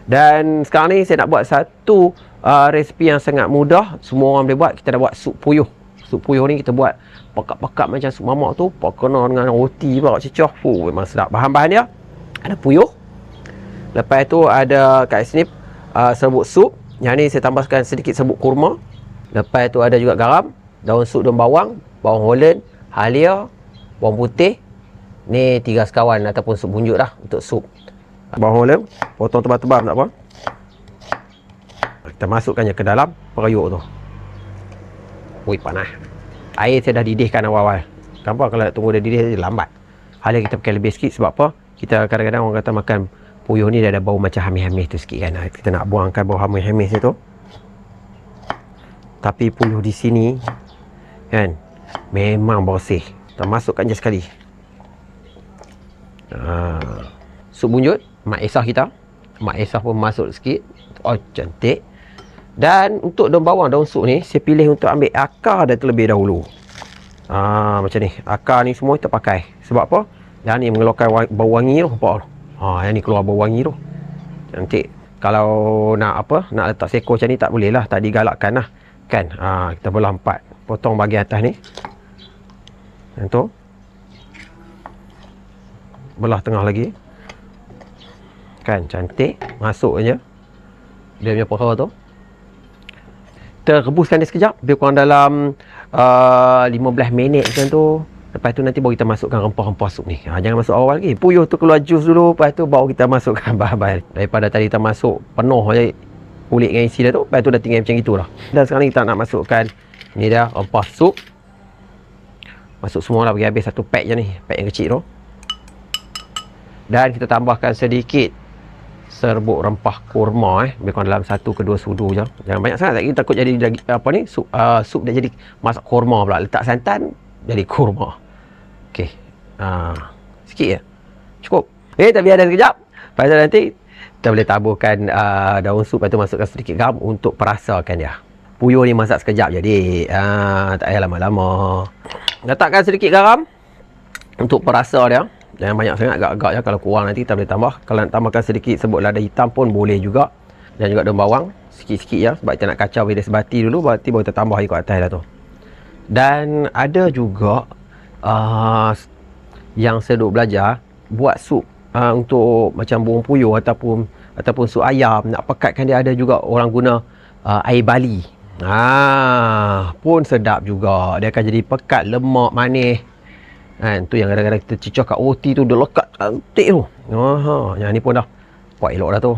Dan sekarang ni saya nak buat satu resipi yang sangat mudah, semua orang boleh buat. Kita dah buat sup puyuh. Sup puyuh ni kita buat pekat-pekat macam sup mamak tu, kena dengan roti pula cecoh. Memang sedap. Bahan-bahan dia ada puyuh. Lepas tu ada kat sini serbuk sup. Yang ni saya tambahkan sedikit serbuk kurma. Lepas tu ada juga garam, daun sup, daun bawang, bawang holland, halia, bawang putih. Ni 3 sekawan ataupun sup bunjuk dah untuk sup. Bawang holland potong tebal-tebal, tak apa. Kita masukkannya ke dalam periuk tu. Ui, panas. Air saya dah didihkan awal-awal. Nampak kalau nak tunggu dia didih dia lambat. Hal yang kita pakai lebih sikit sebab apa? Kita kadang-kadang orang kata makan puyuh ni dia ada bau macam hamis-hamis tu sikit kan. Kita nak buangkan bau hamis-hamis tu. Tapi puyuh di sini kan memang bersih. Kita masukkan je sekali. Sup bunjut, mak esah kita. Mak esah pun masuk sikit. Oh, cantik. Dan untuk daun bawang, daun sup ni saya pilih untuk ambil akar dia terlebih dahulu. Macam ni. Akar ni semua kita pakai. Sebab apa? Yang ni mengeluarkan bau wangi tu. Nampak tu? Yang ni keluar bau wangi tu. Cantik. Kalau nak apa? Nak letak seko macam ni tak boleh lah. Tak digalakkan lah. Kan? Kita belah 4. Potong bahagian atas ni. Yang tu. Belah tengah lagi. Kan? Cantik. Masuk je dia punya perah tu. Kita rebuskan dia sekejap. Lebih kurang dalam 15 minit macam tu. Lepas tu nanti baru kita masukkan rempah-rempah sup ni. Jangan masuk awal lagi. Puyuh tu keluar jus dulu. Lepas tu baru kita masukkan bahan-bahan. Daripada tadi kita masuk penuh je kulit dengan isi dia tu. Lepas tu dah tinggal macam itulah. Dan sekarang ni kita nak masukkan ni dah rempah sup. Masuk semua lah bagi habis satu pack je ni. Pack yang kecil tu. Dan kita tambahkan sedikit serbuk rempah kurma lebih kurang dalam 1 ke 2 sudu je. Jangan banyak sangat lagi, takut jadi apa ni sup dah jadi masak kurma pula. Letak santan jadi kurma. Okey. Sikit je. Cukup. Tapi ada sekejap. Lepas tu nanti kita boleh taburkan daun sup, lepas tu masukkan sedikit garam untuk perasakan dia. Puyuh ni masak sekejap jadi. Tak payah lama-lama. Letakkan sedikit garam untuk perasa dia. Jangan banyak sangat, agak-agak je. Kalau kurang nanti kita boleh tambah. Kalau nak tambahkan sedikit serbuk lada hitam pun boleh juga. Dan juga daun bawang sikit-sikit ya. Sebab kita nak kacau dia sebati dulu, berarti baru kita tambah ikut atas dah tu. Dan ada juga yang saya duk belajar buat sup untuk macam burung puyuh ataupun sup ayam. Nak pekatkan dia, ada juga orang guna air bali. Pun sedap juga. Dia akan jadi pekat, lemak, manis. Kan, tu yang kadang-kadang kita cicah kat roti tu, dia lekat cantik tu. Yang ni pun dah buat elok dah tu.